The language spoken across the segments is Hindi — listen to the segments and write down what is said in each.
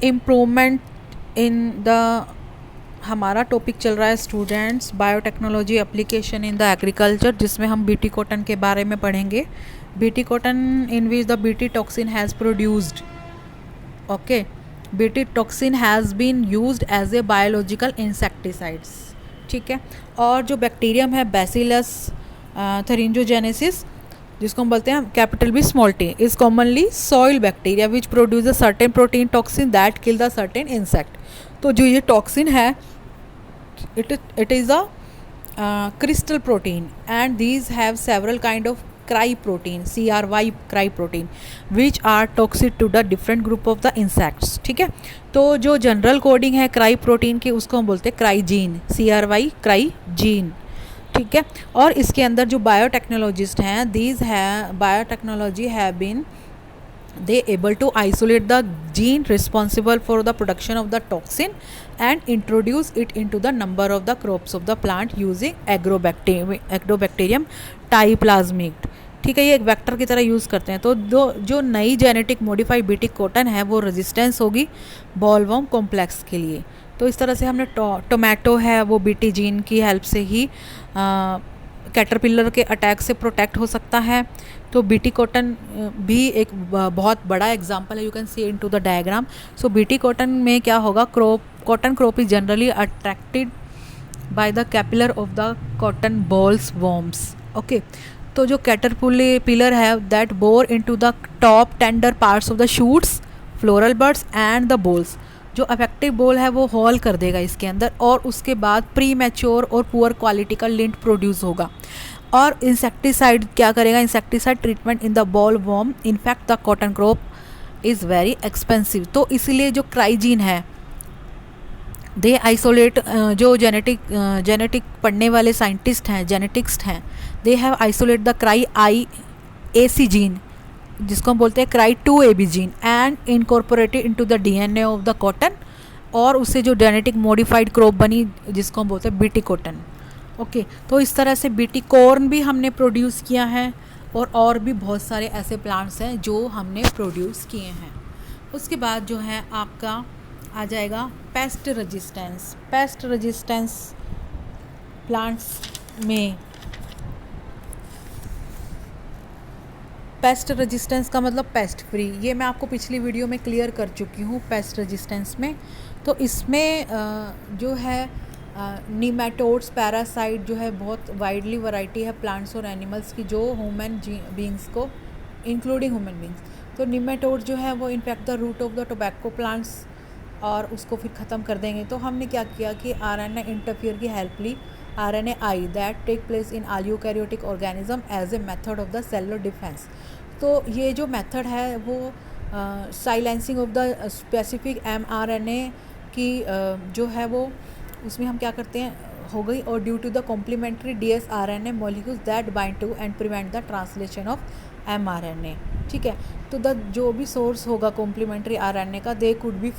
इम्प्रूवमेंट इन द, हमारा टॉपिक चल रहा है students biotechnology application in the agriculture, जिसमें हम बीटी कॉटन के बारे में पढ़ेंगे. BT cotton in which the BT toxin has produced. Okay, BT toxin has been used as a biological insecticides. ठीक है. और जो बैक्टीरियम है बैसिलस थेरिंजोजेनेसिस, जिसको हम बोलते हैं capital B small T, is commonly soil bacteria which produce a certain protein toxin that kill the certain insect. तो जो ये टॉक्सिन है it is a crystal protein, and these have several kind of cry protein, cry protein, which are toxic to the different group of the insects. ठीक है. तो जो जनरल कोडिंग है क्राई प्रोटीन की, उसको हम बोलते हैं क्राइजीन, क्राइजीन. ठीक है. और इसके अंदर जो बायोटेक्नोलॉजिस्ट हैं, दीज है biotechnology have been they able to isolate the gene responsible for the production of the toxin and introduce it into the number of the crops of the plant using agrobacterium typlasmic. ठीक है. ये एक वेक्टर की तरह यूज़ करते हैं. तो जो नई जेनेटिक मॉडिफाइड बीटी कॉटन है वो रेजिस्टेंस होगी बॉलवर्म कॉम्प्लेक्स के लिए. तो इस तरह से हमने टोमेटो है वो बीटी जीन की हेल्प से ही कैटरपिलर के अटैक से प्रोटेक्ट हो सकता है. तो बीटी कॉटन भी एक बहुत बड़ा एग्जांपल है. You can see into the diagram. So BT cotton में क्या होगा, cotton crop is generally attracted by the caterpillar of the cotton bolls worms. Okay. तो जो कैटरपिलर है that bore into the top tender parts of the shoots, floral birds and the bolls. जो अफेक्टिव बोल है वो हॉल कर देगा इसके अंदर, और उसके बाद प्री मैच्योर और पुअर क्वालिटी का लिंट प्रोड्यूस होगा. और इंसेक्टिसाइड क्या करेगा, insecticide treatment in the ball warm. In fact the cotton crop is very expensive. तो इसलिए जो क्राइजीन है दे आइसोलेट, जो जेनेटिक पढ़ने वाले साइंटिस्ट हैं, जेनेटिक्स्ट हैं, they have isolate the cry I A C gene, जिसको हम बोलते हैं cry 2AB gene, and incorporated into the DNA of the cotton. और उससे जो जेनेटिक मॉडिफाइड क्रॉप बनी जिसको हम बोलते हैं बीटी कॉटन. ओके. तो इस तरह से बीटी कॉर्न भी हमने प्रोड्यूस किया है, और भी बहुत सारे ऐसे प्लांट्स हैं जो हमने प्रोड्यूस किए हैं. उसके बाद जो है आपका आ जाएगा paste resistance. Paste resistance plants में, पेस्ट रेजिस्टेंस का मतलब पेस्ट फ्री. ये मैं आपको पिछली वीडियो में क्लियर कर चुकी हूँ पेस्ट रेजिस्टेंस में. तो इसमें जो है नीमेटोड्स, पैरासाइट जो है बहुत वाइडली वैरायटी है प्लांट्स और एनिमल्स की, जो ह्यूमन बींग्स को इंक्लूडिंग ह्यूमन बींग्स. तो नीमेटोड जो है वो in fact the root of the tobacco plants, और उसको फिर ख़त्म कर देंगे. तो हमने क्या किया कि RNA इंटरफियर की हेल्प ली, RNAi that take place in all eukaryotic organism as a method of the cellular defence. तो ये जो मेथड है वो silencing of the specific mRNA की जो है वो उसमें हम क्या करते हैं हो गई, और due to the complementary dsRNA molecules that bind to and prevent the translation of mRNA. ठीक है. तो द जो भी सोर्स होगा कॉम्प्लीमेंट्री RNA का, they could be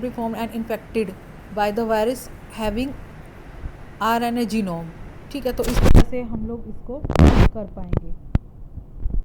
formed and infected by the virus having RNA genome. ठीक है. तो इस तरह से हम लोग इसको कर पाएंगे.